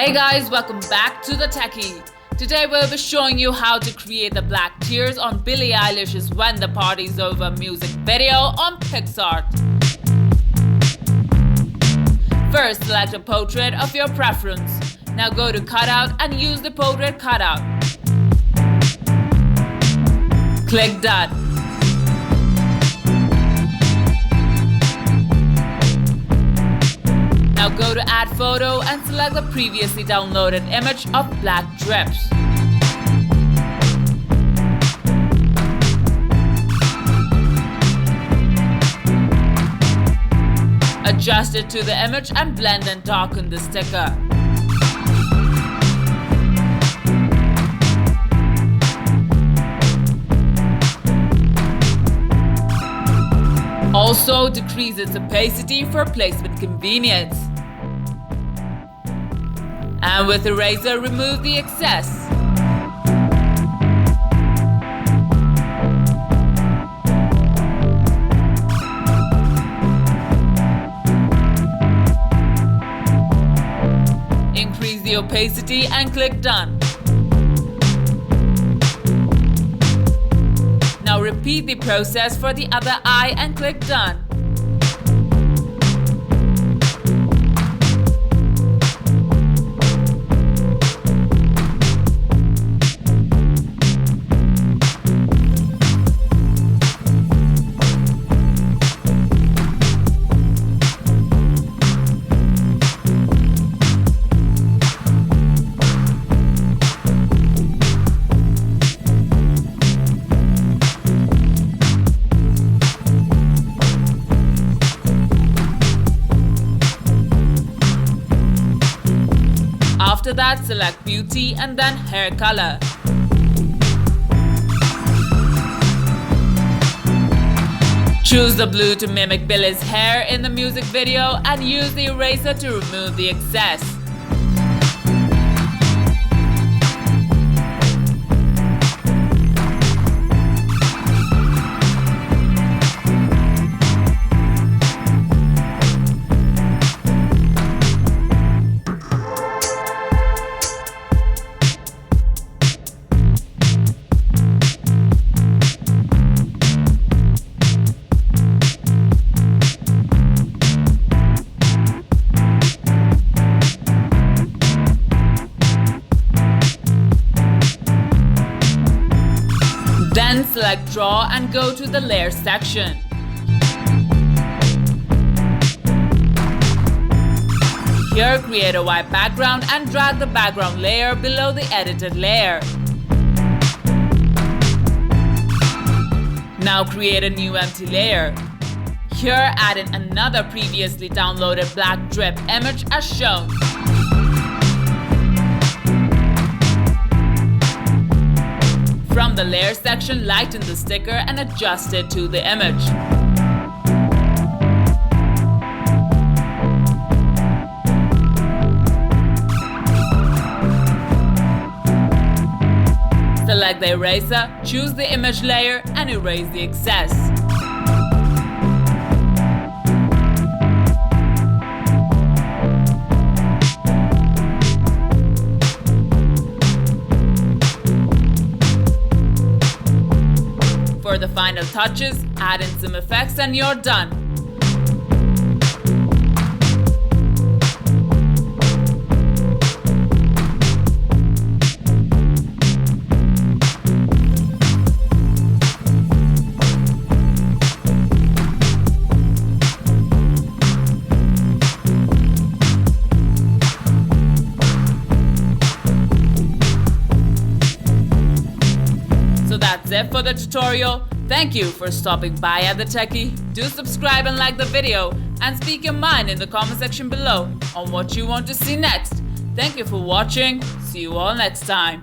Hey guys, welcome back to the Techy. Today we'll be showing you how to create the black tears on Billie Eilish's When the Party's Over music video on PicsArt. First, select a portrait of your preference. Now go to cutout and use the portrait cutout. Click Done. Now go to Add Photo and select the previously downloaded image of black drips. Adjust it to the image and blend and darken the sticker. Also, decrease its opacity for placement convenience. And with the eraser, remove the excess. Increase the opacity and click Done. Now repeat the process for the other eye and click Done. After that, select Beauty and then Hair Color. Choose the blue to mimic Billie's hair in the music video and use the eraser to remove the excess. Then select Draw and go to the Layer section. Here, create a white background and drag the background layer below the edited layer. Now create a new empty layer. Here, add in another previously downloaded black drip image as shown. From the layer section, lighten the sticker and adjust it to the image. Select the eraser, choose the image layer and erase the excess. For the final touches, add in some effects and you're done. So that's it for the tutorial. Thank you for stopping by at the Techy. Do subscribe and like the video and speak your mind in the comment section below on what you want to see next. Thank you for watching. See you all next time.